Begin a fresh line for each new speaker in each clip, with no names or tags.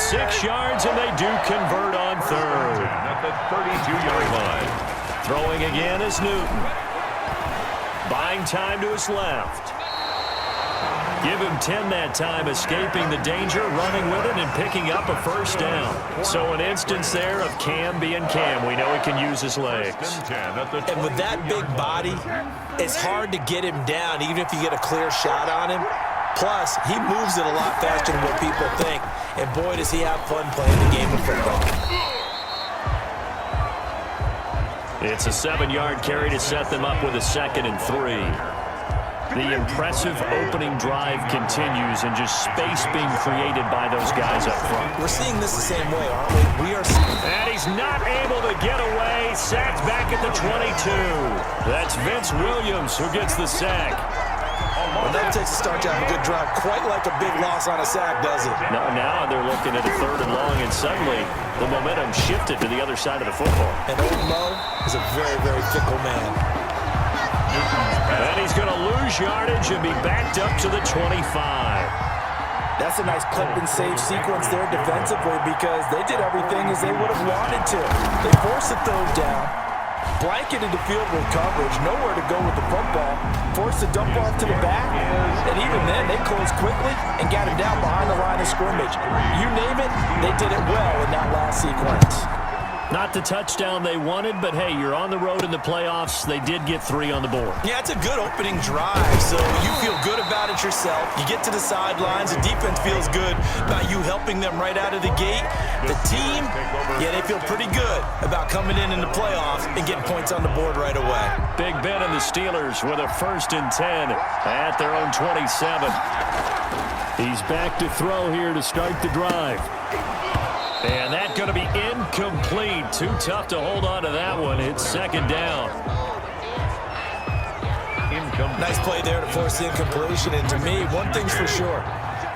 6 yards, and they do convert on third.
At the 32-yard line.
Throwing again is Newton. Buying time to his left. Give him 10 that time, escaping the danger, running with it, and picking up a first down. So an instance there of Cam being Cam. We know he can use his legs.
And with that big body, it's hard to get him down, even if you get a clear shot on him. Plus, he moves it a lot faster than what people think. And boy, does he have fun playing the game of football.
It's a 7-yard carry to set them up with a 2nd and 3. The impressive opening drive continues, and just space being created by those guys up front.
We're seeing this the same way, aren't we?
And he's not able to get away. Sacked back at the 22. That's Vince Williams who gets the sack.
Well, that takes a start to have a good drive. Quite like a big loss on a sack, does it?
Now they're looking at a 3rd and long, and suddenly the momentum shifted to the other side of the football.
And old Mo is a very, very fickle man.
And he's going to lose yardage and be backed up to the 25.
That's a nice clip and save sequence there defensively, because they did everything as they would have wanted to. They forced the 3rd down, blanketed the field with coverage, nowhere to go with the football, forced the dump off to the back, and even then they closed quickly and got him down behind the line of scrimmage. You name it, they did it well in that last sequence.
Not the touchdown they wanted, but hey, you're on the road in the playoffs. They did get 3 on the board.
Yeah, it's a good opening drive, so you feel good about it yourself. You get to the sidelines, the defense feels good about you helping them right out of the gate. The team, yeah, they feel pretty good about coming in the playoffs and getting points on the board right away.
Big Ben and the Steelers with a 1st and 10 at their own 27. He's back to throw here to start the drive. And that's going to be incomplete. Too tough to hold on to that one. It's 2nd down.
Nice play there to force the incompletion. And to me, one thing's for sure.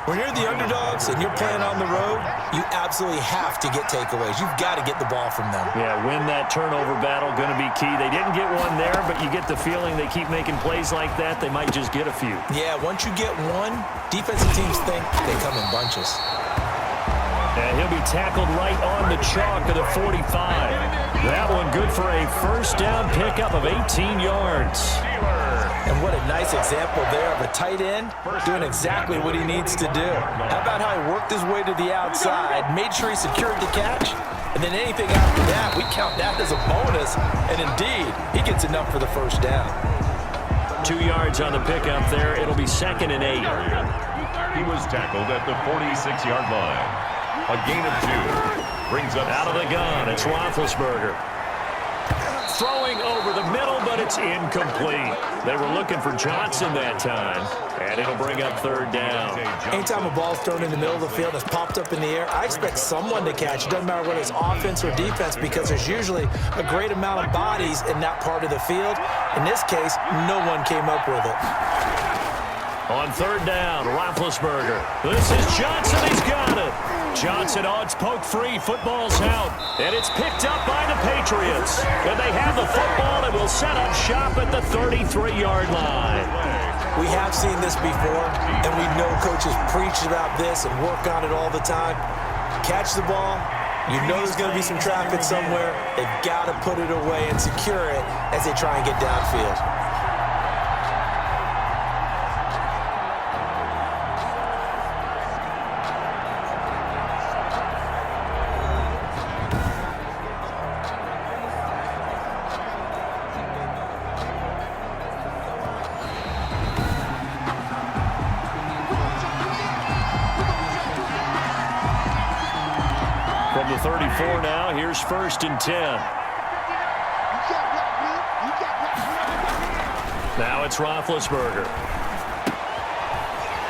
When you're the underdogs and you're playing on the road, you absolutely have to get takeaways. You've got to get the ball from them.
Yeah, win that turnover battle, going to be key. They didn't get one there, but you get the feeling they keep making plays like that, they might just get a few.
Yeah, once you get one, defensive teams think they come in bunches.
And he'll be tackled right on the chalk of the 45. That one good for a 1st down pickup of 18 yards.
And what a nice example there of a tight end doing exactly what he needs to do. How about how he worked his way to the outside, made sure he secured the catch, and then anything after that, we count that as a bonus. And indeed, he gets enough for the 1st down.
2 yards on the pickup there. It'll be 2nd and 8.
He was tackled at the 46-yard line. A gain of 2. Brings up
out of the gun. It's Roethlisberger. Throwing over the middle, but it's incomplete. They were looking for Johnson that time, and it'll bring up 3rd down.
Anytime a ball's thrown in the middle of the field and it's popped up in the air, I expect someone to catch. It doesn't matter whether it's offense or defense, because there's usually a great amount of bodies in that part of the field. In this case, no one came up with it.
On 3rd down, Roethlisberger. This is Johnson. He's got it. Johnson, it's poke free. Football's out. And it's picked up by the Patriots. And they have the football and will set up shop at the 33-yard line.
We have seen this before, and we know coaches preach about this and work on it all the time. Catch the ball. You know there's going to be some traffic somewhere. They've got to put it away and secure it as they try and get downfield.
From the 34 now, here's 1st and 10. Now it's Roethlisberger.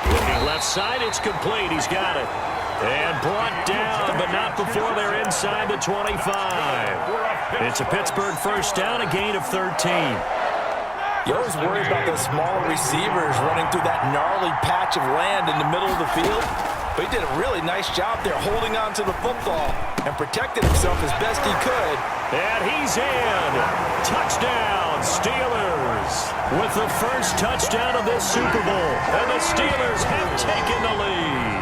Looking left side, it's complete. He's got it. And brought down, but not before they're inside the 25. It's a Pittsburgh 1st down, a gain of 13.
You always worry about those smaller receivers running through that gnarly patch of land in the middle of the field. But he did a really nice job there holding on to the football and protected himself as best he could.
And he's in. Touchdown, Steelers. With the 1st touchdown of this Super Bowl. And the Steelers have taken the lead.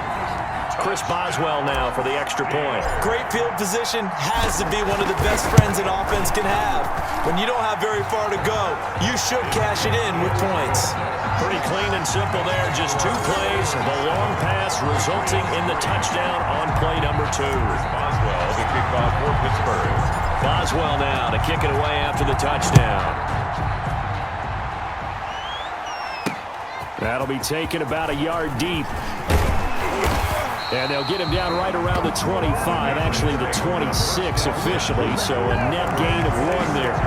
Chris Boswell now for the extra point.
Great field position has to be one of the best friends an offense can have. When you don't have very far to go, you should cash it in with points.
Pretty clean and simple there. Just 2 plays. The long pass resulting in the touchdown on play number 2.
Boswell, the kickoff for Pittsburgh.
Boswell now to kick it away after the touchdown. That'll be taken about a yard deep. And they'll get him down right around the 25, actually the 26 officially, so a net gain of 1 there.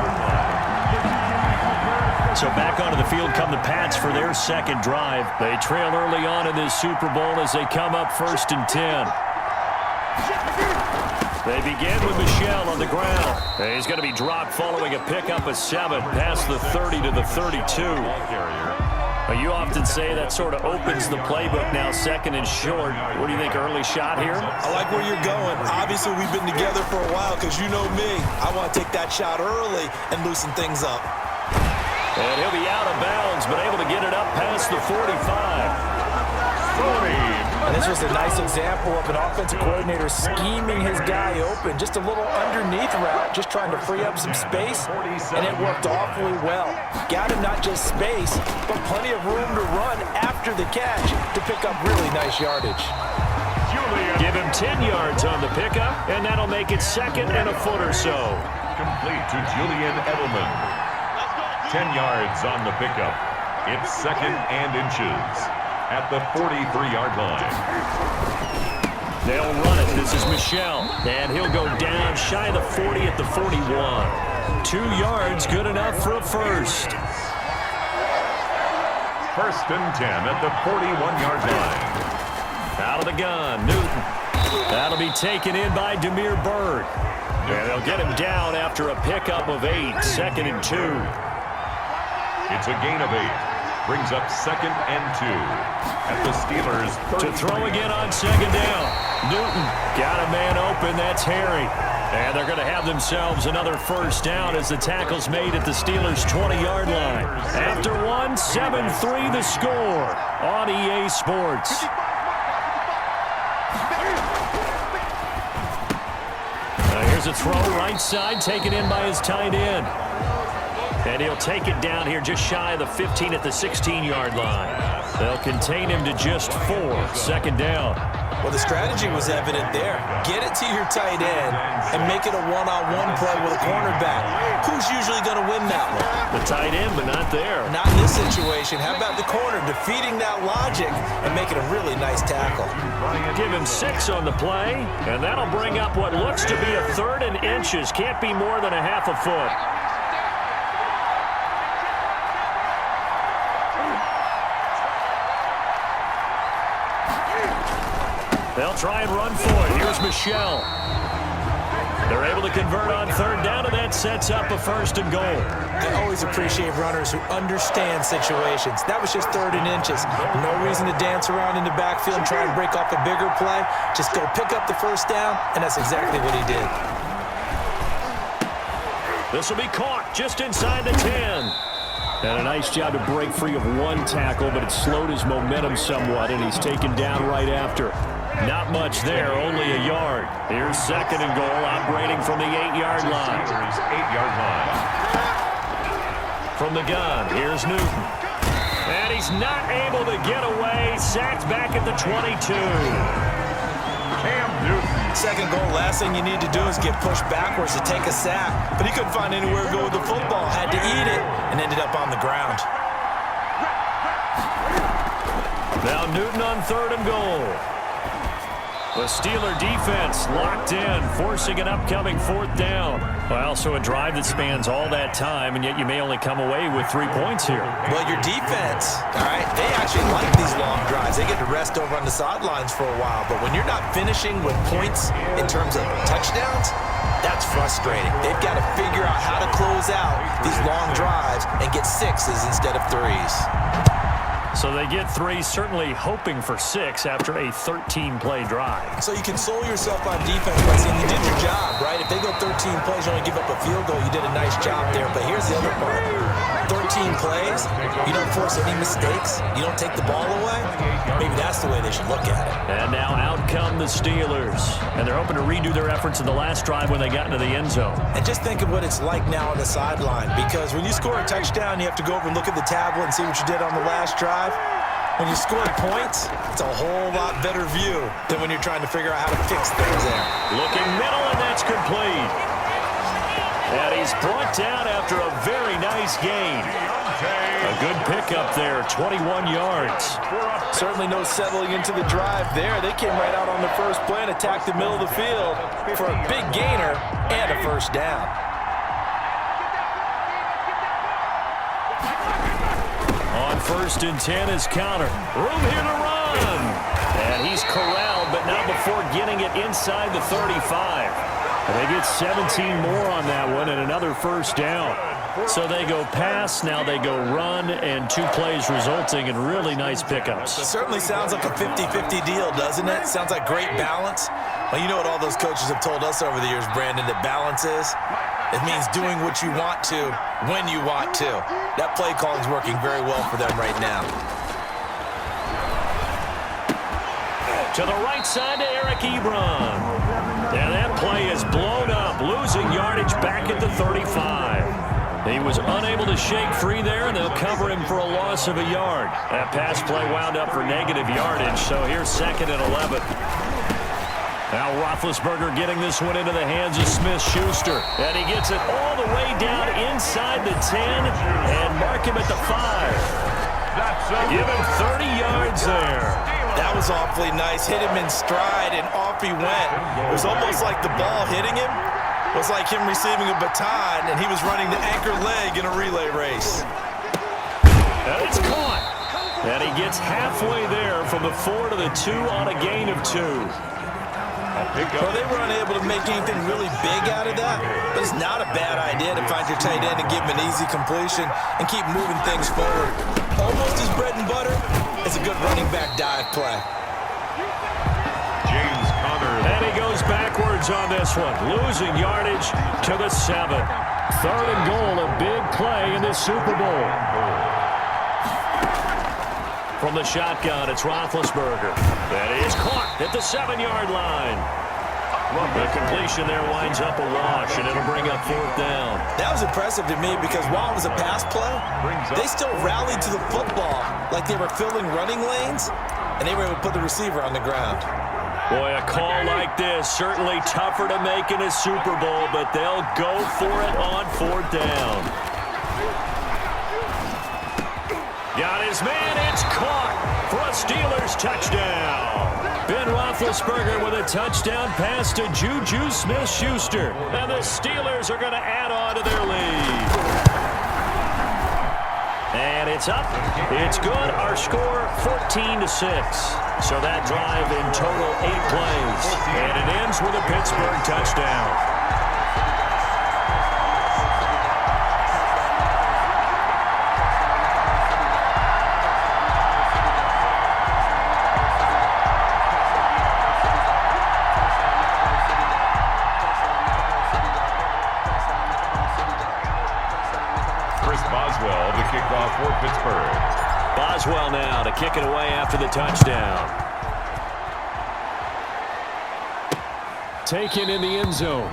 So back onto the field come the Pats for their second drive. They trail early on in this Super Bowl as they come up 1st and 10. They begin with Michel on the ground. He's going to be dropped following a pickup of 7 past the 30 to the 32. You often say that sort of opens the playbook now, 2nd and short. What do you think, early shot here?
I like where you're going. Obviously, we've been together for a while because you know me. I want to take that shot early and loosen things up.
And he'll be out of bounds, but able to get it up past the 45.
And this was a nice example of an offensive coordinator scheming his guy open. Just a little underneath route, just trying to free up some space, and it worked awfully well. Got him not just space, but plenty of room to run after the catch to pick up really nice yardage.
Give him 10 yards on the pickup, and that'll make it 2nd and a foot or so.
Complete to Julian Edelman. 10 yards on the pickup. It's 2nd and inches at the 43-yard line.
They'll run it. This is Michel, and he'll go down shy of the 40 at the 41. 2 yards, good enough for a first.
1st and 10 at the 41-yard line.
Out of the gun, Newton. That'll be taken in by Damiere Byrd. And they'll get him down after a pickup of 8, 2nd and 2.
It's a gain of 8. Brings up 2nd and 2 at the Steelers' 33.
To throw again on 2nd down. Newton got a man open. That's Harry. And they're going to have themselves another first down as the tackle's made at the Steelers' 20-yard line. After 1, 7-3 the score on EA Sports. Now here's a throw right side taken in by his tight end. And he'll take it down here just shy of the 15 at the 16-yard line. They'll contain him to just 4, 2nd down.
Well, the strategy was evident there. Get it to your tight end and make it a one-on-one play with a cornerback. Who's usually going to win that one?
The tight end, but not there.
Not in this situation. How about the corner defeating that logic and making a really nice tackle?
Give him 6 on the play, and that'll bring up what looks to be a 3rd and inches. Can't be more than a half a foot. They'll try and run for it. Here's Michel. They're able to convert on 3rd down, and that sets up a 1st and goal.
I always appreciate runners who understand situations. That was just 3rd and inches. No reason to dance around in the backfield and try and break off a bigger play. Just go pick up the 1st down, and that's exactly what he did.
This will be caught just inside the 10. And a nice job to break free of 1 tackle, but it slowed his momentum somewhat, and he's taken down right after. Not much there, only a yard. Here's 2nd and goal, operating from the 8-yard line.
8-yard line.
From the gun, here's Newton. And he's not able to get away. Sacked back at the 22.
Cam Newton.
2nd goal, last thing you need to do is get pushed backwards to take a sack. But he couldn't find anywhere to go with the football. Had to eat it and ended up on the ground.
Now Newton on 3rd and goal. The Steeler defense locked in, forcing an upcoming 4th down. Well, so a drive that spans all that time, and yet you may only come away with 3 points here.
Well, your defense, all right, they actually like these long drives. They get to rest over on the sidelines for a while. But when you're not finishing with points in terms of touchdowns, that's frustrating. They've got to figure out how to close out these long drives and get 6s instead of 3s.
So they get 3, certainly hoping for 6 after a 13-play drive.
So you console yourself on defense by saying you did your job, right? If they go 13 plays, you only give up a field goal, you did a nice job there. But here's the other part. 13 plays, you don't force any mistakes, you don't take the ball away. Maybe that's the way they should look at it.
And now out come the Steelers. And they're hoping to redo their efforts in the last drive when they got into the end zone.
And just think of what it's like now on the sideline, because when you score a touchdown, you have to go over and look at the tablet and see what you did on the last drive. When you score points, it's a whole lot better view than when you're trying to figure out how to fix things there.
Looking middle, and that's complete. And he's brought down after a very nice gain. A good pickup there, 21 yards.
Certainly no settling into the drive there. They came right out on the first play and attacked the middle of the field for a big gainer and a first down.
On 1st and 10 is counter. Room here to run. And he's corralled, but not before getting it inside the 35. And they get 17 more on that one and another first down. So they go pass, now they go run, and 2 plays resulting in really nice pickups.
It certainly sounds like a 50-50 deal, doesn't it? Sounds like great balance. Well, you know what all those coaches have told us over the years, Brandon, that balance is? It means doing what you want to, when you want to. That play calling is working very well for them right now.
To the right side to Eric Ebron. And that play is blown up, losing yardage back at the 35. He was unable to shake free there, and they'll cover him for a loss of a yard. That pass play wound up for negative yardage, so here's 2nd and 11. Now Roethlisberger getting this one into the hands of Smith-Schuster. And he gets it all the way down inside the 10 and mark him at the 5. Give him 30 yards there.
That was awfully nice. Hit him in stride, and off he went. It was almost like the ball hitting him was like him receiving a baton, and he was running the anchor leg in a relay race.
And it's caught. And he gets halfway there from the 4 to the 2 on a gain of 2.
Well, they were unable to make anything really big out of that, but it's not a bad idea to find your tight end and give him an easy completion and keep moving things forward. Almost as bread and butter as a good running back dive play.
James Conner.
And he goes backwards on this one, losing yardage to the 7. 3rd and goal, a big play in this Super Bowl. From the shotgun, it's Roethlisberger. That is caught at the 7-yard line. The completion there winds up a wash, and it'll bring up 4th down.
That was impressive to me because while it was a pass play, they still rallied to the football like they were filling running lanes, and they were able to put the receiver on the ground.
Boy, a call like this, certainly tougher to make in a Super Bowl, but they'll go for it on 4th down. Got his man, it's caught for a Steelers touchdown. Ben Roethlisberger with a touchdown pass to Juju Smith-Schuster. And the Steelers are going to add on to their lead. And it's up. It's good. Our score, 14-6. So that drive in total 8 plays. And it ends with a Pittsburgh touchdown.
For Pittsburgh.
Boswell now to kick it away after the touchdown. Taken in the end zone.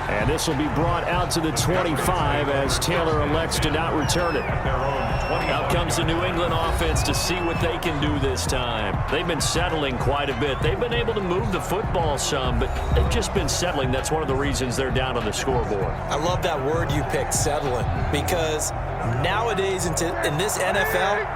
And this will be brought out to the 25 as Taylor elects to not return it. Out comes the New England offense to see what they can do this time. They've been settling quite a bit. They've been able to move the football some, but they've just been settling. That's one of the reasons they're down on the scoreboard.
I love that word you picked, settling, because nowadays in this NFL,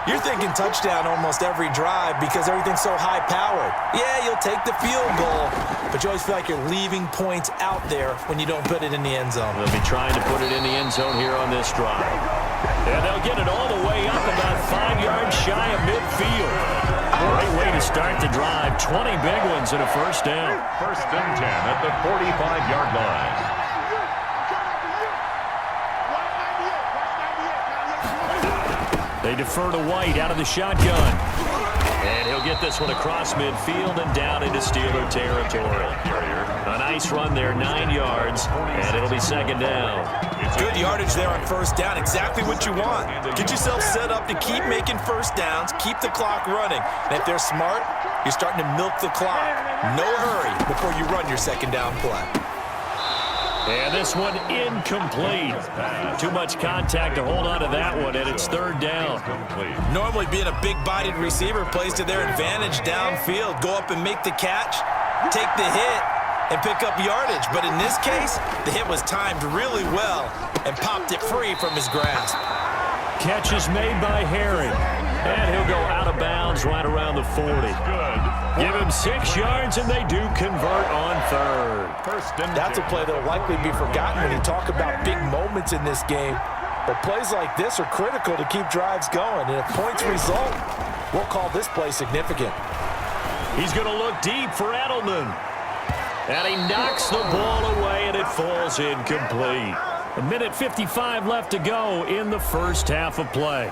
you're thinking touchdown almost every drive because everything's so high-powered. Yeah, you'll take the field goal, but you always feel like you're leaving points out there when you don't put it in the end zone.
They'll be trying to put it in the end zone here on this drive. And they'll get it all the way up about 5 yards shy of midfield. Great way to start the drive. 20 big ones and a first down.
1st and 10 at the 45-yard line.
They defer to White out of the shotgun. And he'll get this one across midfield and down into Steeler territory. A nice run there, 9 yards, and it'll be second down.
Good yardage there on first down, exactly what you want. Get yourself set up to keep making first downs, keep the clock running. And if they're smart, you're starting to milk the clock. No hurry before you run your second down play.
And this one incomplete. Too much contact to hold on to that one, and it's third down.
Normally being a big-bodied receiver plays to their advantage downfield. Go up and make the catch, take the hit, and pick up yardage. But in this case, the hit was timed really well and popped it free from his grasp.
Catch is made by Herring, and he'll go out of bounds right around the 40. Give him 6 yards, and they do convert on third.
That's a play that will likely be forgotten when you talk about big moments in this game. But plays like this are critical to keep drives going. And if points result, we'll call this play significant.
He's going to look deep for Edelman. And he knocks the ball away, and it falls incomplete. 1:55 left to go in the first half of play.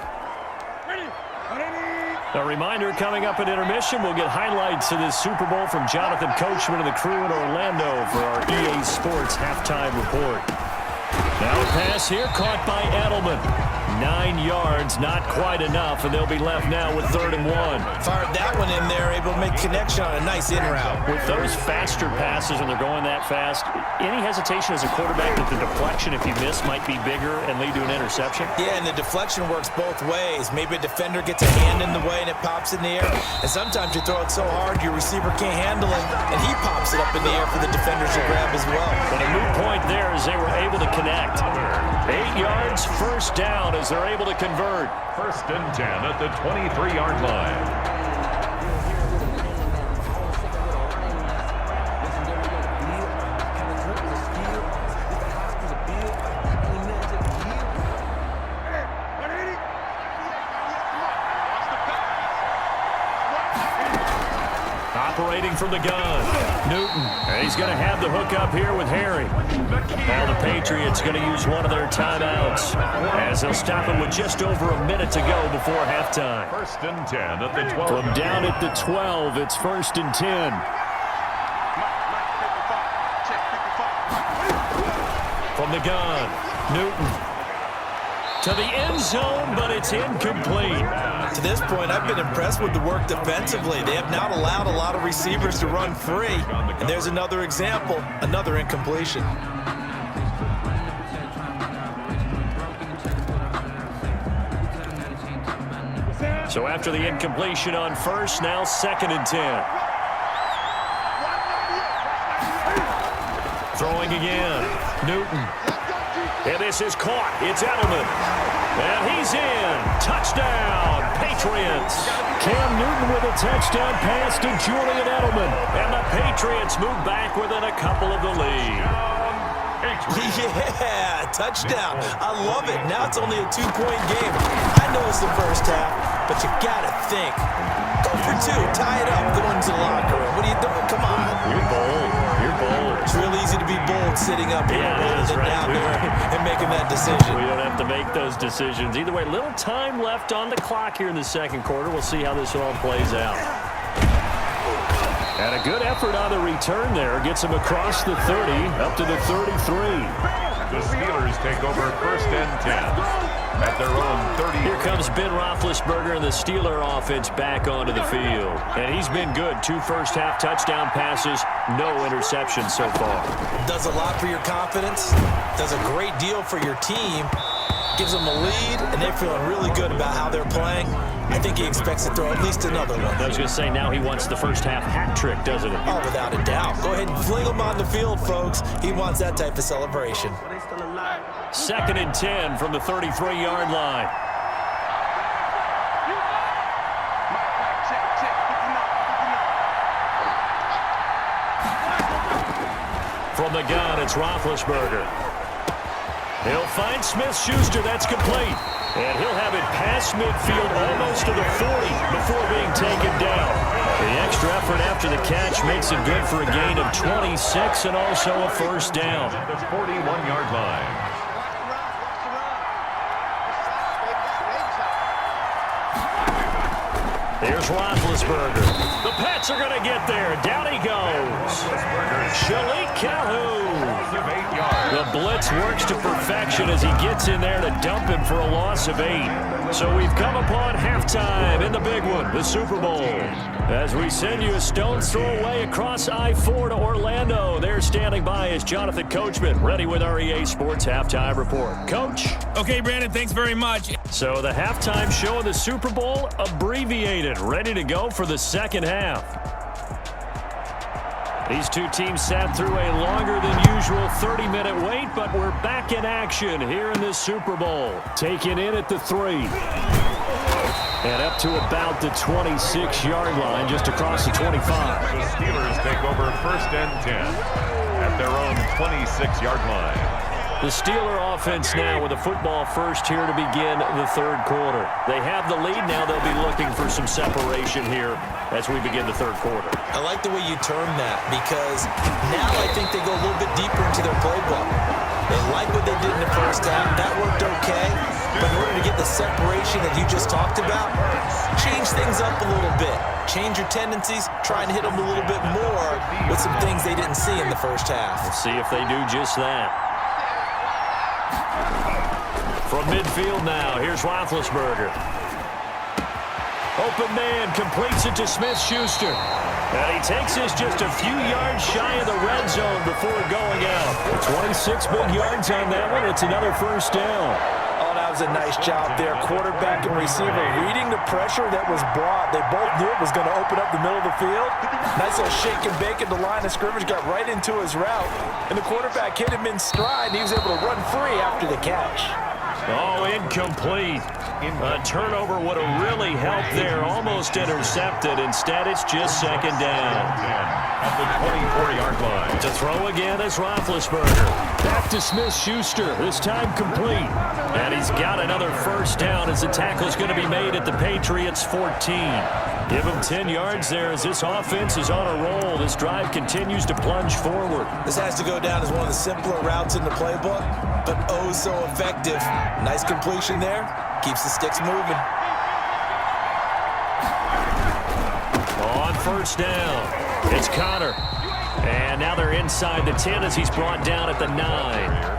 A reminder, coming up at intermission, we'll get highlights of this Super Bowl from Jonathan Coachman and the crew in Orlando for our EA Sports halftime report. Now a pass here caught by Edelman. 9 yards, not quite enough, and they'll be left now with 3rd and 1.
Fired that one in there, able to make connection on a nice in route.
With those faster passes, when they're going that fast, any hesitation as a quarterback that the deflection, if you miss, might be bigger and lead to an interception?
Yeah, and the deflection works both ways. Maybe a defender gets a hand in the way and it pops in the air. And sometimes you throw it so hard your receiver can't handle it, and he pops it up in the air for the defenders to grab as well.
But a moot point there as they were able to connect. 8 yards, first down as they're able to convert.
1st and 10 at the 23-yard line.
Operating from the gun, Newton. And he's going to have the hook up here with Harry. Now the Patriots going to use one of their timeouts as they'll stop it with just over a minute to go before halftime.
1st and 10 at the 12.
From down at the 12, it's 1st and 10. From the gun, Newton. To the end zone, but it's incomplete.
To this point, I've been impressed with the work defensively. They have not allowed a lot of receivers to run free. And there's another example, another incompletion.
So after the incompletion on first, now 2nd and 10. Throwing again, Newton. And this is caught. It's Edelman. And he's in. Touchdown, Patriots. Cam Newton with a touchdown pass to Julian Edelman. And the Patriots move back within a couple of the lead.
Yeah, touchdown. I love it. Now it's only a 2-point game. I know it's the first half, but you got to think. Go for 2. Tie it up. Go into the locker room. What are you doing? Come on.
You're bold. You're bold.
It's real easy to be bold sitting up here rather than down there and making that decision.
We don't have to make those decisions. Either way, little time left on the clock here in the second quarter. We'll see how this all plays out. And a good effort on the return there. Gets him across the 30, up to the 33.
The Steelers take over 1st and 10. At their own 30.
Here comes Ben Roethlisberger and the Steeler offense back onto the field. And he's been good. 2 first-half touchdown passes, no interceptions so far.
Does a lot for your confidence. Does a great deal for your team. Gives them a lead, and they're feeling really good about how they're playing. I think he expects to throw at least another one.
I was going to say, now he wants the first-half hat trick, doesn't he?
Oh, without a doubt. Go ahead and fling him on the field, folks. He wants that type of celebration.
2nd and 10 from the 33-yard line. From the gun, it's Roethlisberger. He'll find Smith-Schuster. That's complete. And he'll have it past midfield almost to the 40 before being taken down. The extra effort after the catch makes it good for a gain of 26 and also a first down.
At the 41-yard line.
Here's Roethlisberger. The Pats are going to get there. Down he goes. Shalik Calhoun. The blitz works to perfection as he gets in there to dump him for a loss of 8. So we've come upon halftime in the big one, the Super Bowl. As we send you a stone's throw away across I-4 to Orlando. There standing by is Jonathan Coachman, ready with our EA Sports Halftime Report. Coach?
Okay, Brandon, thanks very much.
So the halftime show of the Super Bowl, abbreviated, ready to go for the second half. These two teams sat through a longer than usual 30-minute wait, but we're back in action here in this Super Bowl. Taken in at the 3. And up to about the 26-yard line, just across the 25.
The Steelers take over 1st and 10 at their own 26-yard line.
The Steeler offense now with the football first here to begin the third quarter. They have the lead. Now they'll be looking for some separation here as we begin the third quarter.
I like the way you term that because now I think they go a little bit deeper into their playbook. They like what they did in the first half. That worked okay. But in order to get the separation that you just talked about, change things up a little bit. Change your tendencies. Try and hit them a little bit more with some things they didn't see in the first half.
We'll see if they do just that. From midfield now, here's Roethlisberger. Open man, completes it to Smith-Schuster. And he takes this just a few yards shy of the red zone before going out. 26 big yards on that one. It's another first down.
Oh, that was a nice job there. Quarterback and receiver reading the pressure that was brought. They both knew it was going to open up the middle of the field. Nice little shake and bake at the line of scrimmage. Got right into his route. And the quarterback hit him in stride. And he was able to run free after the catch.
Oh, incomplete. A turnover would have really helped there. Almost intercepted. Instead, it's just second down.
At the 24-yard line.
To throw again is Roethlisberger. Back to Smith-Schuster. This time complete. And he's got another first down as the tackle is going to be made at the Patriots 14. Give him 10 yards there as this offense is on a roll. This drive continues to plunge forward.
This has to go down as one of the simpler routes in the playbook, but oh so effective. Nice completion there. Keeps the sticks moving.
On first down, it's Connor. And now they're inside the 10 as he's brought down at the 9.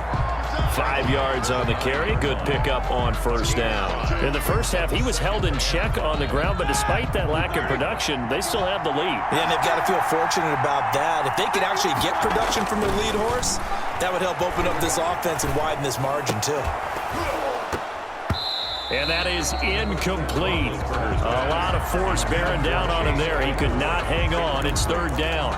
5 yards on the carry. Good pickup on first down. In the first half, he was held in check on the ground, but despite that lack of production, they still have the lead.
Yeah, and they've got to feel fortunate about that. If they could actually get production from their lead horse, that would help open up this offense and widen this margin, too.
And that is incomplete. A lot of force bearing down on him there. He could not hang on. It's third down.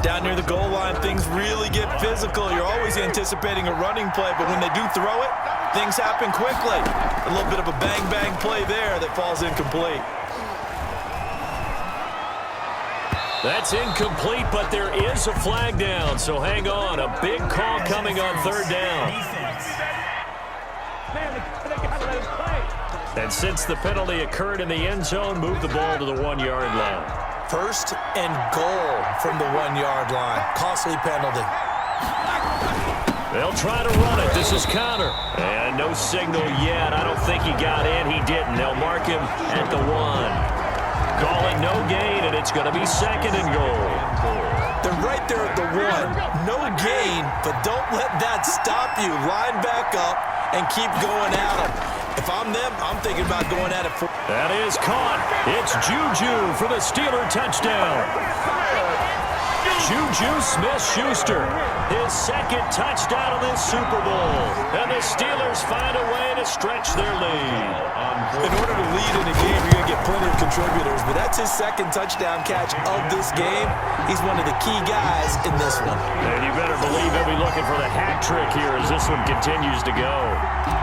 Down near the goal line, things really get physical. You're always anticipating a running play, but when they do throw it, things happen quickly. A little bit of a bang-bang play there that falls incomplete.
That's incomplete, but there is a flag down, so hang on. A big call coming on third down. And since the penalty occurred in the end zone, move the ball to the 1-yard line.
First and goal from the 1-yard line. Costly penalty.
They'll try to run it. This is Connor. And no signal yet. I don't think he got in. He didn't. They'll mark him at the 1. Calling no gain, and it's going to be second and goal.
They're right there at the 1. No gain, but don't let that stop you. Line back up and keep going at them. If I'm them, I'm thinking about going at it.
That is caught. It's Juju for the Steeler touchdown. Juju Smith-Schuster, his second touchdown of this Super Bowl. And the Steelers find a way to stretch their lead.
In order to lead in a game, you're going to get plenty of contributors, but that's his second touchdown catch of this game. He's one of the key guys in this one.
And you better believe he'll be looking for the hat trick here as this one continues to go.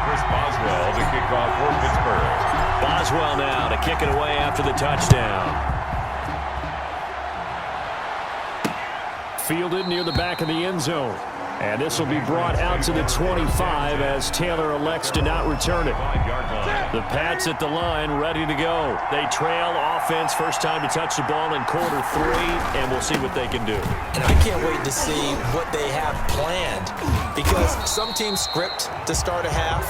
Chris Boswell to kick off for Pittsburgh.
Boswell now to kick it away after the touchdown. Fielded near the back of the end zone. And this will be brought out to the 25 as Taylor elects to not return it. The Pats at the line, ready to go. They trail offense, first time to touch the ball in quarter 3, and we'll see what they can do.
And I can't wait to see what they have planned, because some teams script to start a half.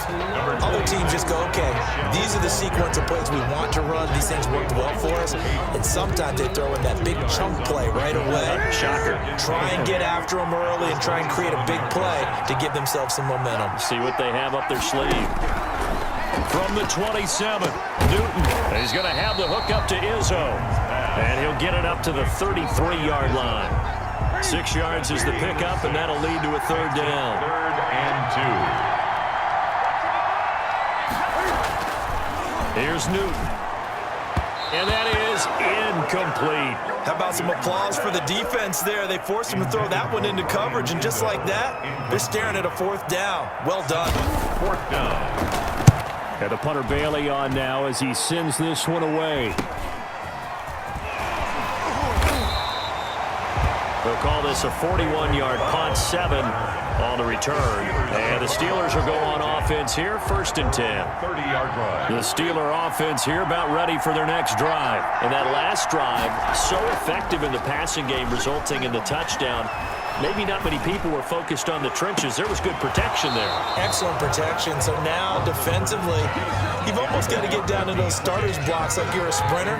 Other teams just go, okay, these are the sequence of plays we want to run. These things worked well for us. And sometimes they throw in that big chunk play right away.
Shocker.
Try and get after them early and try and create a big play to give themselves some momentum.
See what they have up their sleeve. From the 27, Newton is going to have the hook up to Izzo. And he'll get it up to the 33-yard line. 6 yards is the pickup, and that'll lead to a third down.
3rd and 2.
Here's Newton. And that is incomplete.
How about some applause for the defense there? They forced him to throw that one into coverage, and just like that, they're staring at a 4th down. Well done.
4th down.
And the punter Bailey on now as he sends this one away. They'll call this a 41-yard punt, 7 on the return. And the Steelers will go on offense here, 1st and 10.
30-yard drive.
The Steeler offense here about ready for their next drive. And that last drive, so effective in the passing game, resulting in the touchdown. Maybe not many people were focused on the trenches. There was good protection there.
Excellent protection. So now, defensively, you've almost got to get down to those starters blocks like you're a sprinter.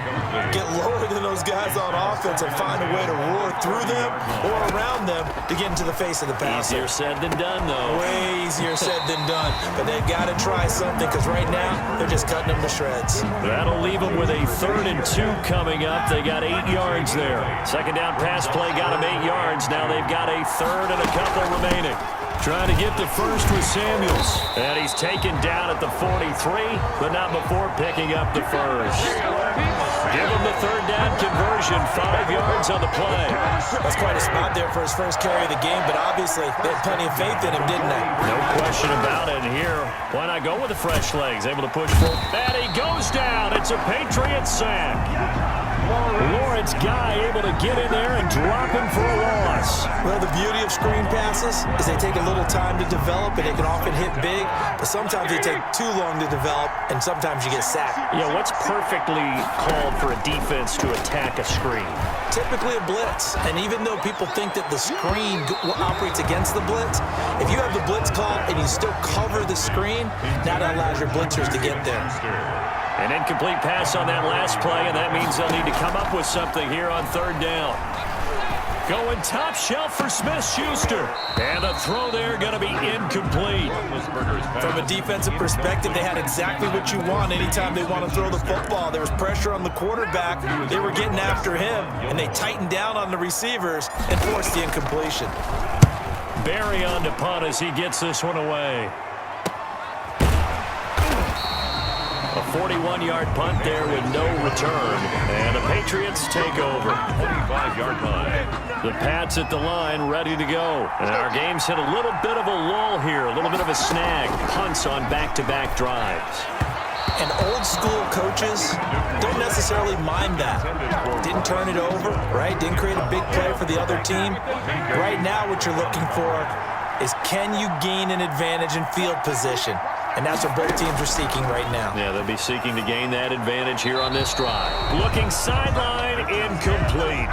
Get lower than those guys on offense and find a way to roar through them or around them to get into the face of the passer.
Easier said than done, though.
Way easier said than done. But they've got to try something, because right now, they're just cutting them to shreds.
That'll leave them with a 3rd and 2 coming up. They got 8 yards there. Second down pass play got them 8 yards. Now they've got a 3rd and a couple remaining. Trying to get the first with Samuels. And he's taken down at the 43, but not before picking up the first. Give him the 3rd down conversion, 5 yards on the play.
That's quite a spot there for his first carry of the game, but obviously they had plenty of faith in him, didn't they?
No question about it. And here, why not go with the fresh legs? Able to push forward. And he goes down. It's a Patriots sack. Lawrence Guy able to get in there and drop him for a loss.
Well, the beauty of screen passes is they take a little time to develop, and they can often hit big, but sometimes they take too long to develop, and sometimes you get sacked.
Yeah, what's perfectly called for a defense to attack a screen?
Typically a blitz, and even though people think that the screen operates against the blitz, if you have the blitz called and you still cover the screen, that allows your blitzers to get there.
An incomplete pass on that last play, and that means they'll need to come up with something here on 3rd down. Going top shelf for Smith-Schuster. And the throw there going to be incomplete.
From a defensive perspective, they had exactly what you want anytime they want to throw the football. There was pressure on the quarterback. They were getting after him, and they tightened down on the receivers and forced the incompletion.
Barry on to punt as he gets this one away. A 41-yard punt there with no return. And the Patriots take over.
45-yard line.
The Pats at the line, ready to go. And our game's hit a little bit of a lull here, a little bit of a snag. Punts on back-to-back drives.
And old-school coaches don't necessarily mind that. Didn't turn it over, right? Didn't create a big play for the other team. Right now what you're looking for is, can you gain an advantage in field position? And that's what both teams are seeking right now.
Yeah, they'll be seeking to gain that advantage here on this drive. Looking sideline, incomplete.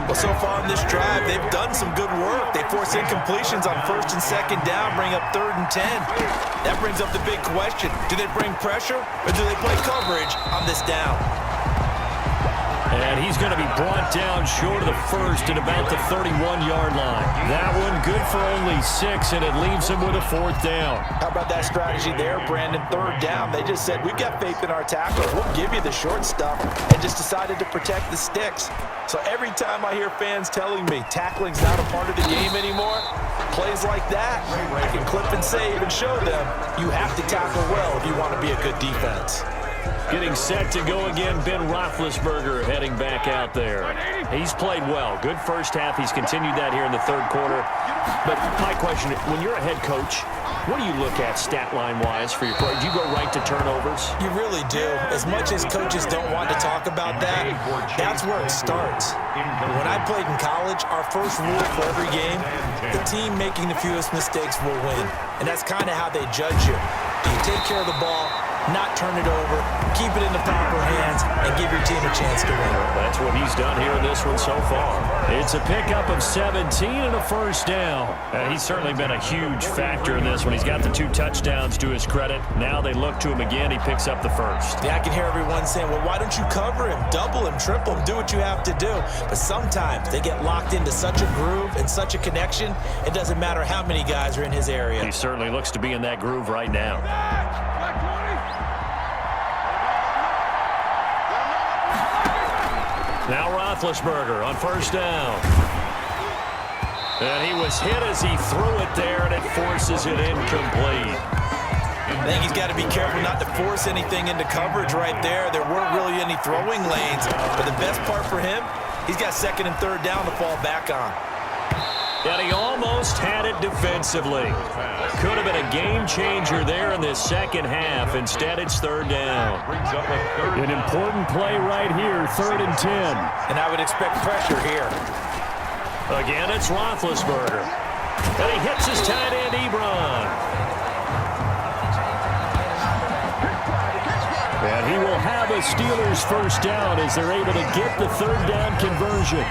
Well, so far on this drive, they've done some good work. They force incompletions on 1st and 2nd down, bring up 3rd and 10. That brings up the big question. Do they bring pressure, or do they play coverage on this down?
And he's going to be brought down short of the first at about the 31-yard line. That one good for only 6, and it leaves him with a 4th down.
How about that strategy there, Brandon? 3rd down. They just said, we've got faith in our tackles. We'll give you the short stuff, and just decided to protect the sticks. So every time I hear fans telling me tackling's not a part of the game anymore, plays like that, I can clip and save and show them you have to tackle well if you want to be a good defense.
Getting set to go again, Ben Roethlisberger heading back out there. He's played well. Good first half. He's continued that here in the 3rd quarter. But my question, when you're a head coach, What do you look at stat line-wise for your pro? Do you go right to turnovers?
You really do. As much as coaches don't want to talk about that, that's where it starts. When I played in college, our first rule for every game, the team making the fewest mistakes will win. And that's kind of how they judge you. Do you take care of the ball, not turn it over, keep it in the proper hands, and give your team a chance to win?
That's what he's done here in this one so far. It's a pickup of 17 and a first down. He's certainly been a huge factor in this one. He's got the 2 touchdowns to his credit. Now they look to him again. He picks up the first.
Yeah, I can hear everyone saying, well, why don't you cover him, double him, triple him, do what you have to do. But sometimes they get locked into such a groove and such a connection, it doesn't matter how many guys are in his area.
He certainly looks to be in that groove right now. Now Roethlisberger on first down. And he was hit as he threw it there, and it forces it incomplete.
I think he's got to be careful not to force anything into coverage right there. There weren't really any throwing lanes. But the best part for him, he's got second and third down to fall back on.
And he almost had it defensively. Could have been a game changer there in this second half. Instead, it's third down. An important play right here, 3rd and 10.
And I would expect pressure here.
Again, it's Roethlisberger. And he hits his tight end, Ebron. And he will have a Steelers first down as they're able to get the third down conversion.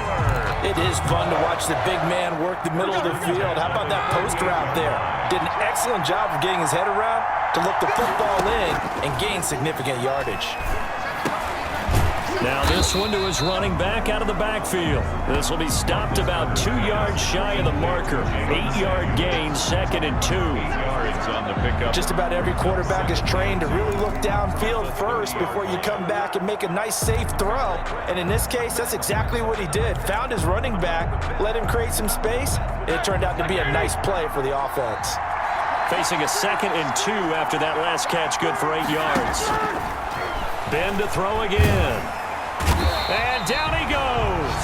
It is fun to watch the big man work the middle of the field. How about that post route there? Did an excellent job of getting his head around to look the football in and gain significant yardage.
Now this one to his running back out of the backfield. This will be stopped about 2 yards shy of the marker. 8-yard gain, 2nd and 2.
8 yards on the pickup.
Just about every quarterback is trained to really look downfield first before you come back and make a nice, safe throw. And in this case, that's exactly what he did. Found his running back, let him create some space. It turned out to be a nice play for the offense.
Facing a 2nd and 2 after that last catch, good for 8 yards. Ben to throw again. And down he goes.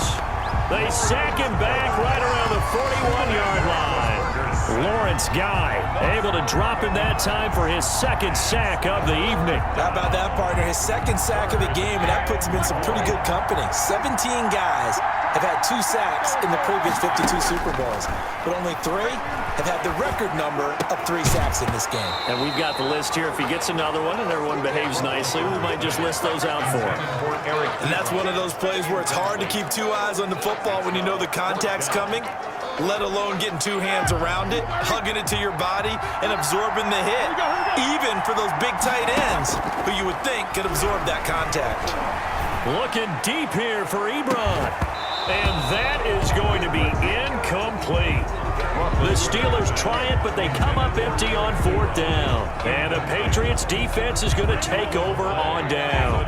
They sack him back right around the 41-yard line. Lawrence Guy able to drop him that time for his 2nd sack of the evening.
How about that, partner? His 2nd sack of the game, and that puts him in some pretty good company. 17 guys have had 2 sacks in the previous 52 Super Bowls, but only 3 have had the record number of 3 sacks in this game.
And we've got the list here. If he gets another one and everyone behaves nicely, we might just list those out for him.
And that's one of those plays where it's hard to keep 2 eyes on the football when you know the contact's coming, let alone getting 2 hands around it, hugging it to your body, and absorbing the hit, even for those big tight ends who you would think could absorb that contact.
Looking deep here for Ebron. And that is going to be incomplete. The Steelers try it, but they come up empty on 4th down. And the Patriots defense is going to take over on down.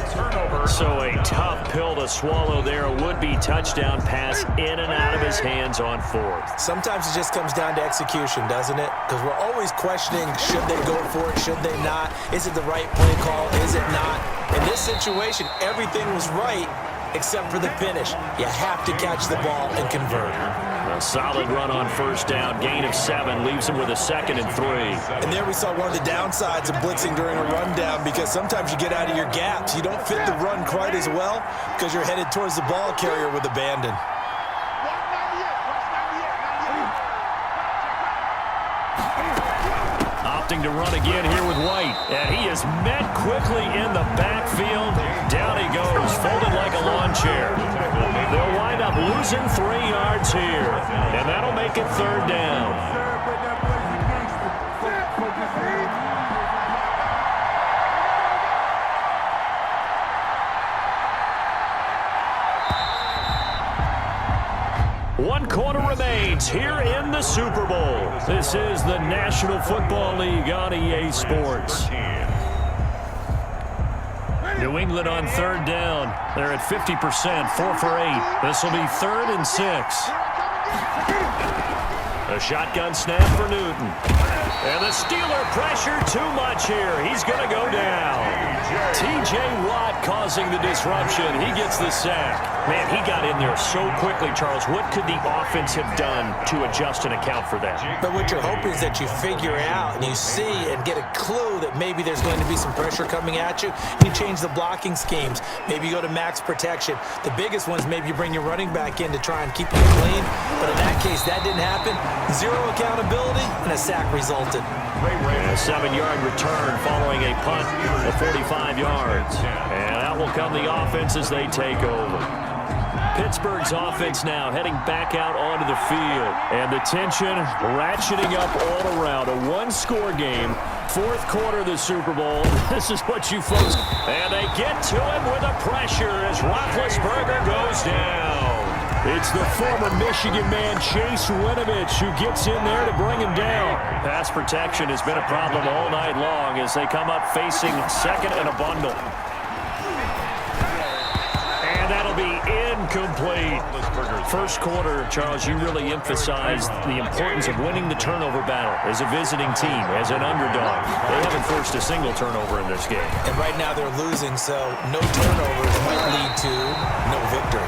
So a tough pill to swallow there. A would-be touchdown pass in and out of his hands on 4th.
Sometimes it just comes down to execution, doesn't it? Because we're always questioning, should they go for it, should they not? Is it the right play call, is it not? In this situation, everything was right, except for the finish. You have to catch the ball and convert.
A solid run on 1st down. Gain of 7 leaves him with a 2nd and 3.
And there we saw one of the downsides of blitzing during a rundown, because sometimes you get out of your gaps. You don't fit the run quite as well because you're headed towards the ball carrier with abandon.
Opting to run again here with White. And he is met quickly in the backfield. Down he goes, folded like a lawn chair. They'll wind up losing 3 yards here. And that'll make it 3rd down. One quarter remains here in the Super Bowl. This is the National Football League on EA Sports. New England on 3rd down. They're at 50%, 4 for 8. This will be 3rd and 6. A shotgun snap for Newton. And the Steeler pressure too much here. He's going to go down. T.J. Watt causing the disruption. He gets the sack. Man, he got in there so quickly, Charles. What could the offense have done to adjust and account for that?
But what you're hoping is that you figure out and you see and get a clue that maybe there's going to be some pressure coming at you. You change the blocking schemes. Maybe you go to max protection. The biggest ones, maybe you bring your running back in to try and keep you clean. But in that case, that didn't happen. Zero accountability, and a sack resulted.
A 7-yard return following a punt of 45 yards. And out will come the offense as they take over. Pittsburgh's offense now heading back out onto the field. And the tension ratcheting up all around. A one-score game. Fourth quarter of the Super Bowl. This is what you folks... And they get to him with the pressure as Roethlisberger goes down. It's the former Michigan man, Chase Winovich, who gets in there to bring him down. Pass protection has been a problem all night long as they come up facing second and a bundle. And that'll be incomplete. First quarter, Charles, you really emphasized the importance of winning the turnover battle as a visiting team, as an underdog. They haven't forced a single turnover in this game.
And right now they're losing, so no turnovers might lead to no victory.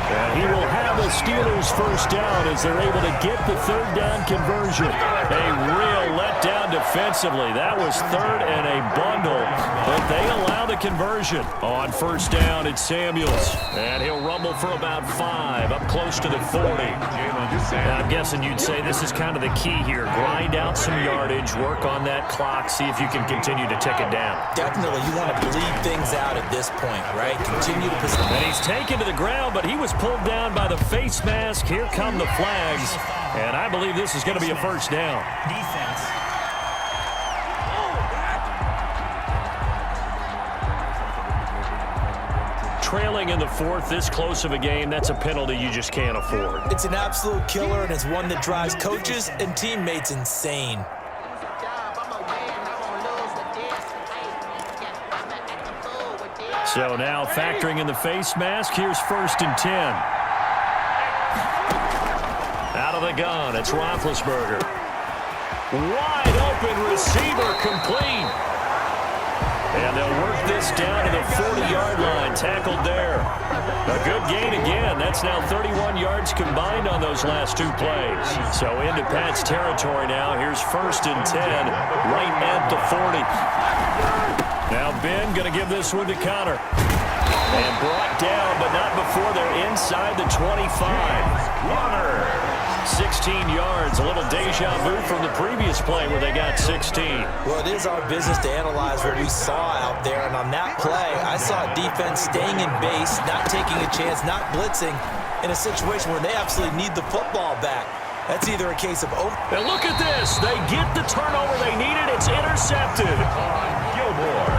And he will have the Steelers first down as they're able to get the third down conversion. A real letdown defensively. That was third and a bundle, but they allow the conversion. On first down, it's Samuels. And he'll rumble for about 5, up close to the 40. Now, I'm guessing you'd say this is kind of the key here. Grind out some yardage, work on that clock, see if you can continue to tick it down.
Definitely, you want to bleed things out at this point, right? Continue to possess.
And he's taken to the ground, but he was pulled down by the face mask. Here come the flags. And I believe this is going to be a first down.
Defense.
Trailing in the fourth, this close of a game, that's a penalty you just can't afford.
It's an absolute killer, and it's one that drives coaches and teammates insane.
So now factoring in the face mask, here's first and 10. Out of the gun, it's Roethlisberger. Wide open receiver complete. And they'll work this down to the 40-yard line, tackled there. A good gain again. That's now 31 yards combined on those last 2 plays. So into Pat's territory now. Here's first and 10, right at the 40. Now Ben going to give this one to Connor. And brought down, but not before they're inside the 25. Connor. 16 yards, a little deja vu from the previous play where they got 16.
Well, it is our business to analyze what we saw out there, and on that play, I saw defense staying in base, not taking a chance, not blitzing, in a situation where they absolutely need the football back. That's either a case of...
And look at this. They get the turnover they needed. It's intercepted.
Gilmore.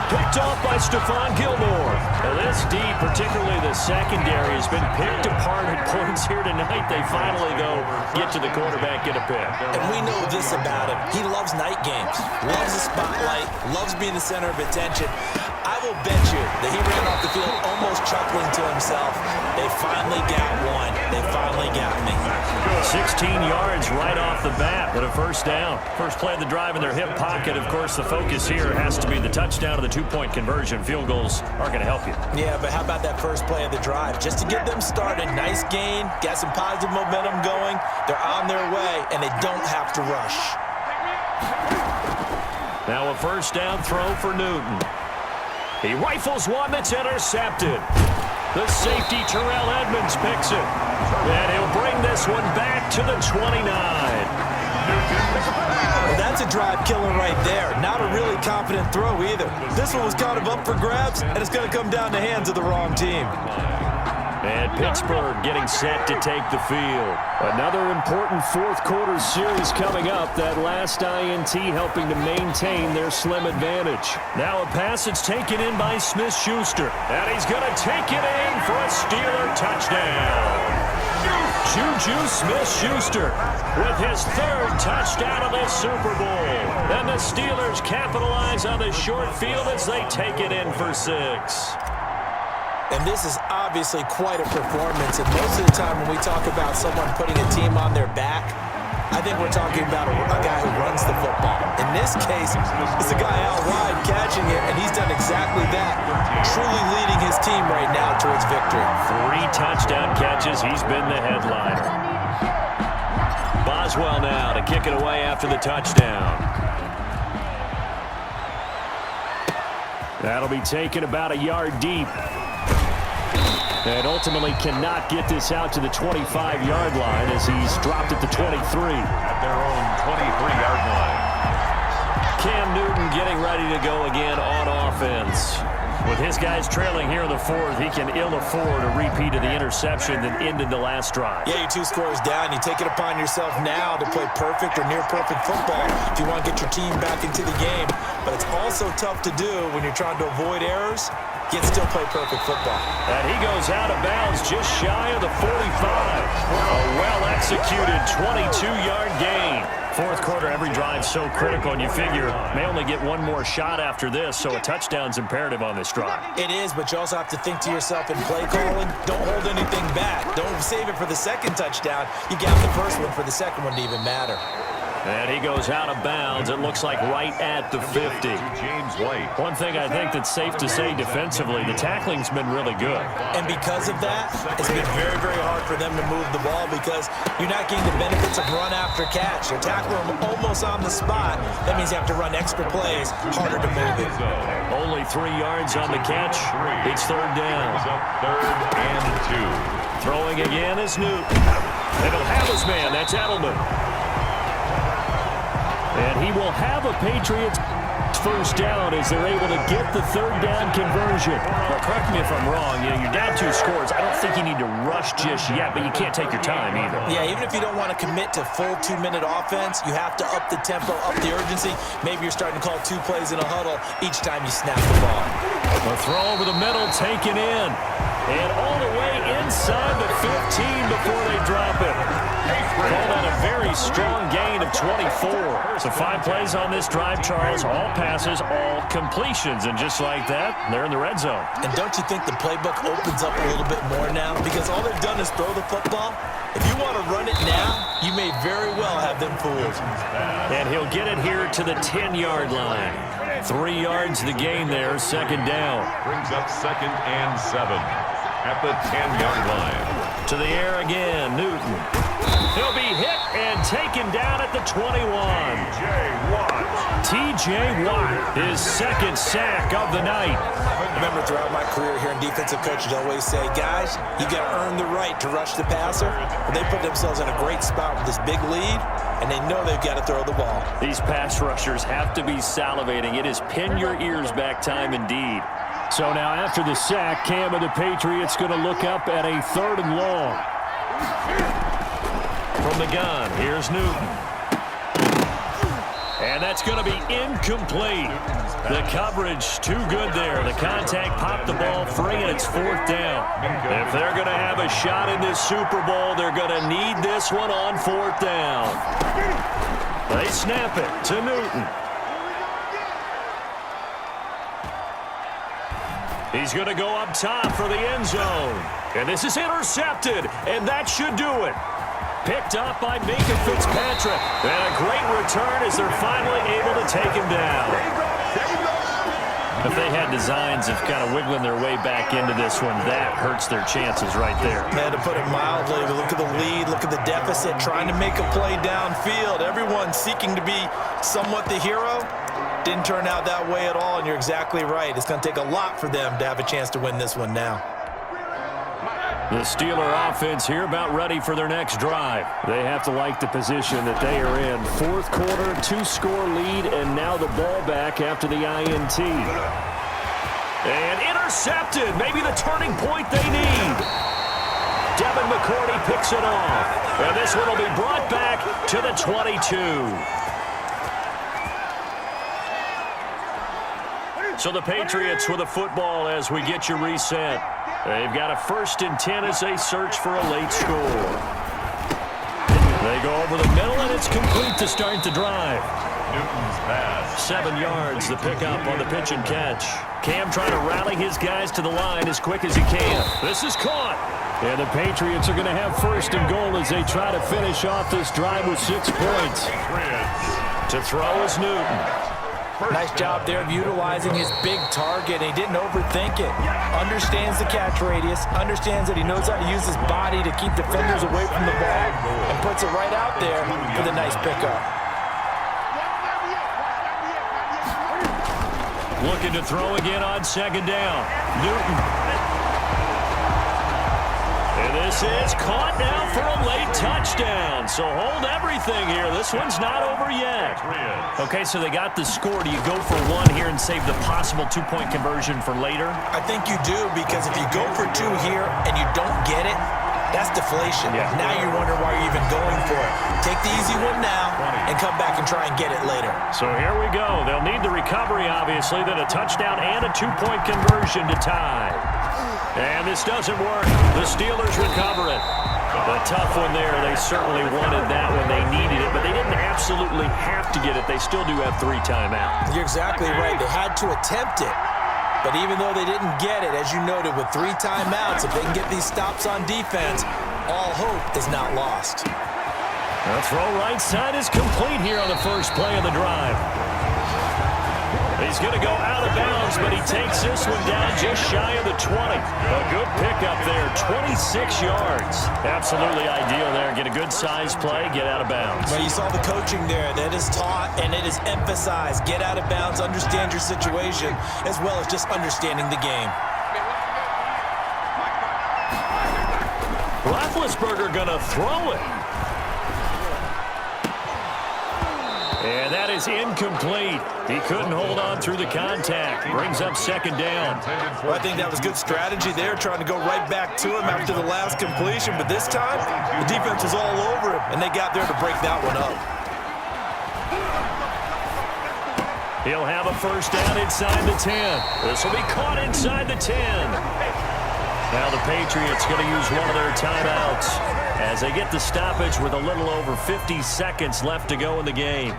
Picked off by Stephon Gilmore. Now this D, particularly the secondary, has been picked apart at points here tonight. They finally, though, get to the quarterback, get a pick.
And we know this about him. He loves night games, loves the spotlight, loves being the center of attention. I will bet you that he ran off the field almost chuckling to himself. They finally got one. They finally got me.
16 yards right off the bat, but a first down. First play of the drive in their hip pocket. Of course, the focus here has to be the touchdown of the 2-point conversion. Field goals are going to help you.
Yeah, but how about that first play of the drive? Just to get them started, nice gain, got some positive momentum going. They're on their way, and they don't have to rush.
Now a first down throw for Newton. He rifles one that's intercepted. The safety, Terrell Edmonds, picks it. And he'll bring this one back to the 29.
Well, that's a drive killer right there. Not a really confident throw either. This one was kind of up for grabs, and it's going to come down the hands of the wrong team.
And Pittsburgh getting set to take the field. Another important fourth quarter series coming up. That last INT helping to maintain their slim advantage. Now a pass that's taken in by Smith-Schuster. And he's going to take it in for a Steeler touchdown. Juju Smith-Schuster with his third touchdown of this Super Bowl. And the Steelers capitalize on the short field as they take it in for 6.
And this is obviously quite a performance. And most of the time when we talk about someone putting a team on their back, I think we're talking about a guy who runs the football. In this case, it's a guy out wide catching it, and he's done exactly that, truly leading his team right now towards victory. history.
3 touchdown catches. He's been the headliner. Boswell now to kick it away after the touchdown. That'll be taken about a yard deep. And ultimately cannot get this out to the 25-yard line as he's dropped at the 23.
At their own 23-yard line.
Cam Newton getting ready to go again on offense. With his guys trailing here in the 4th, he can ill afford a repeat of the interception that ended the last drive.
Yeah, you're 2 scores down. You take it upon yourself now to play perfect or near-perfect football if you want to get your team back into the game. But it's also tough to do when you're trying to avoid errors, yet still play perfect football.
And he goes out of bounds just shy of the 45. A well-executed 22-yard gain. 4th quarter, every drive so critical, and you figure may only get one more shot after this, so a touchdown's imperative on this drive.
It is, but you also have to think to yourself in play calling, don't hold anything back. Don't save it for the second touchdown. You got the first one for the second one to even matter.
And he goes out of bounds, it looks like right at the 50.
James White.
One thing I think that's safe to say defensively, the tackling's been really good.
And because of that, it's been very, very hard for them to move the ball because you're not getting the benefits of run after catch. They're tackling them almost on the spot. That means you have to run extra plays, harder to move it.
Only 3 yards on the catch. It's 3rd down.
3rd and 2.
Throwing again is Newton. And he'll have his man. That's Edelman. And he will have a Patriots first down as they're able to get the 3rd down conversion. Well, correct me if I'm wrong. You're down 2 scores. I don't think you need to rush just yet, but you can't take your time either.
Yeah, even if you don't want to commit to full 2-minute offense, you have to up the tempo, up the urgency. Maybe you're starting to call 2 plays in a huddle each time you snap the ball.
A throw over the middle, taken in. And all the way inside the 15 before they drop it. Call that a very strong gain of 24. So 5 plays on this drive, Charles. All passes, all completions. And just like that, they're in the red zone.
And don't you think the playbook opens up a little bit more now? Because all they've done is throw the football. If you want to run it now, you may very well have them fooled.
And he'll get it here to the 10-yard line. 3 yards the gain there, 2nd down.
Brings up 2nd and 7 at the 10-yard line.
To the air again, Newton. He'll be hit and taken down at the 21. T.J. Watt, his 2nd sack of the night.
I remember throughout my career here in defensive coaches always say, guys, you got to earn the right to rush the passer. But they put themselves in a great spot with this big lead, and they know they've got to throw the ball.
These pass rushers have to be salivating. It is pin your ears back time indeed. So now after the sack, Cam of the Patriots going to look up at a 3rd and long. From the gun, here's Newton. And that's going to be incomplete. The coverage too good there. The contact popped the ball free, and it's 4th down. If they're going to have a shot in this Super Bowl, they're going to need this one on 4th down. They snap it to Newton. He's going to go up top for the end zone. And this is intercepted, and that should do it. Picked up by Minka Fitzpatrick. And a great return as they're finally able to take him down. If they had designs of kind of wiggling their way back into this one, that hurts their chances right there.
Man, to put it mildly, look at the lead, look at the deficit, trying to make a play downfield. Everyone seeking to be somewhat the hero. Didn't turn out that way at all, and you're exactly right. It's going to take a lot for them to have a chance to win this one now.
The Steeler offense here about ready for their next drive. They have to like the position that they are in. 4th quarter, 2-score lead, and now the ball back after the INT. And intercepted, maybe the turning point they need. Devin McCourty picks it off. And this one will be brought back to the 22. So the Patriots with a football as we get you reset. They've got a 1st and 10 as they search for a late score. They go over the middle, and it's complete to start the drive.
Newton's pass.
7 yards, the pickup on the pitch and catch. Cam trying to rally his guys to the line as quick as he can. This is caught. And the Patriots are going to have 1st and goal as they try to finish off this drive with 6 points. To throw is Newton.
Nice job there of utilizing his big target. He didn't overthink it. Understands the catch radius, understands that he knows how to use his body to keep defenders away from the ball, and puts it right out there for the nice pickup.
Looking to throw again on second down. Newton. And this is caught now for a late touchdown. So hold everything here. This one's not over yet. Okay, so they got the score. Do you go for one here and save the possible two-point conversion for later?
I think you do, because if you go for two here and you don't get it, that's deflation.
Yeah.
Now you're wondering why you're even going for it. Take the easy one now and come back and try and get it later.
So here we go. They'll need the recovery, obviously, then a touchdown and a two-point conversion to tie. And this doesn't work. The Steelers recover it. A tough one there. They certainly wanted that when they needed it, but they didn't absolutely have to get it. They still do have 3 timeouts.
You're exactly right. They had to attempt it. But even though they didn't get it, as you noted, with 3 timeouts, if they can get these stops on defense, all hope is not lost.
The throw right side is complete here on the first play of the drive. He's going to go out of bounds, but he takes this one down just shy of the 20. A good pickup there, 26 yards. Absolutely ideal there. Get a good size play, get out of bounds.
Well, you saw the coaching there. That is taught and it is emphasized. Get out of bounds, understand your situation, as well as just understanding the game.
Roethlisberger going to throw it. And that is incomplete. He couldn't hold on through the contact. Brings up second down.
Well, I think that was good strategy there, trying to go right back to him after the last completion. But this time, the defense was all over him, and they got there to break that one up.
He'll have a first down inside the 10. This will be caught inside the 10. Now the Patriots going to use one of their timeouts as they get the stoppage with a little over 50 seconds left to go in the game.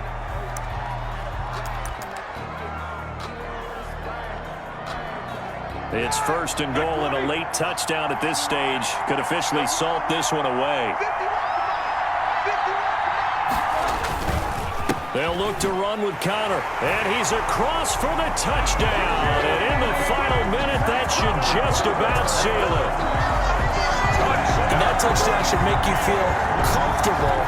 It's first and goal, and a late touchdown at this stage could officially salt this one away. They'll look to run with Connor, and he's across for the touchdown. And in the final minute, that should just about seal it.
And that touchdown should make you feel comfortable.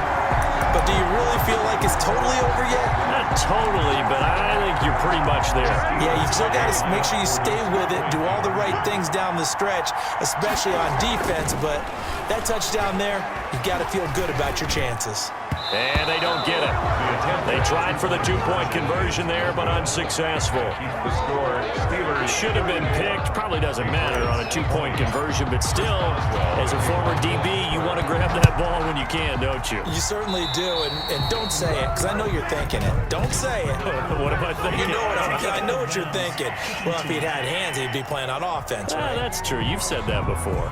But do you really feel like it's totally over yet?
Not totally, but I think you're pretty much there.
Yeah, you've still got to make sure you stay with it, do all the right things down the stretch, especially on defense. But that touchdown there, you've got to feel good about your chances.
And they don't get it. They tried for the two-point conversion there, but unsuccessful.
The score, Steelers.
Should have been picked. Probably doesn't matter on a two-point conversion, but still, as a former DB, you want to grab that ball when you can, don't you?
You certainly do, and don't say it, because I know you're thinking it. Don't say it.
What am I thinking?
You know I know what you're thinking. Well, if he'd had hands, he'd be playing on offense, right?
That's true. You've said that before.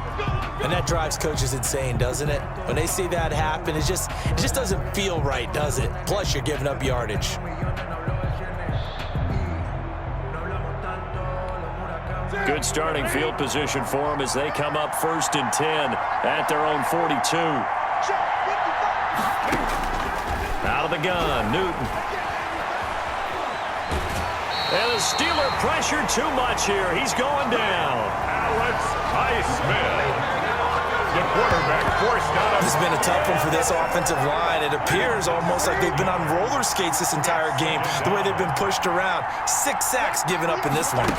And that drives coaches insane, doesn't it? When they see that happen, it just doesn't feel right, does it? Plus, you're giving up yardage.
Good starting field position for them as they come up first and 10 at their own 42. Out of the gun, Newton. And the Steeler pressure too much here. He's going down.
Alex Highsmith. The quarterback forced out.
This has been a tough one for this offensive line. It appears almost like they've been on roller skates this entire game, the way they've been pushed around. 6 sacks given up in this one.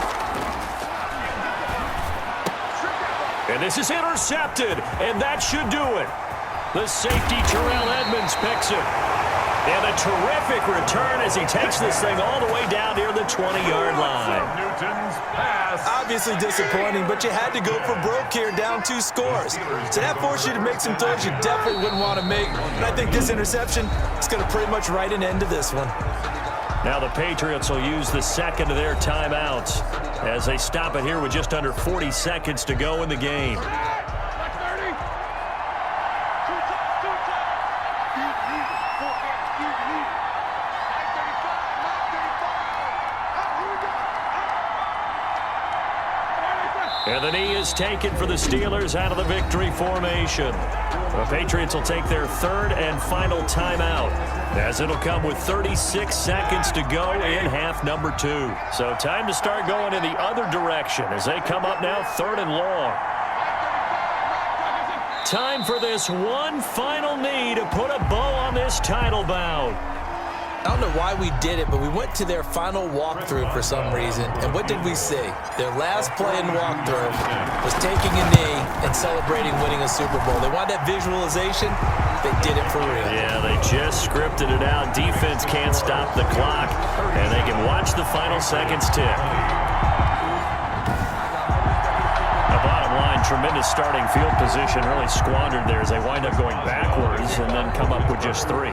And this is intercepted, and that should do it. The safety, Terrell Edmonds, picks it. And a terrific return as he takes this thing all the way down near the 20-yard line.
Newton's pass.
Obviously disappointing, but you had to go for broke here, down 2 scores. So that forced you to make some throws you definitely wouldn't want to make. And I think this interception is going to pretty much write an end to this one.
Now the Patriots will use the second of their timeouts as they stop it here with just under 40 seconds to go in the game. And the knee is taken for the Steelers out of the victory formation. The Patriots will take their third and final timeout, as it'll come with 36 seconds to go in half number 2. So time to start going in the other direction as they come up now 3rd and long. Time for this one final knee to put a bow on this title bout.
I don't know why we did it, but we went to their final walkthrough for some reason. And what did we see? Their last play in walkthrough was taking a knee and celebrating winning a Super Bowl. They want that visualization. They did it for real.
Yeah, they just scripted it out. Defense can't stop the clock, and they can watch the final seconds tick. The bottom line, tremendous starting field position, really squandered there as they wind up going backwards and then come up with just 3.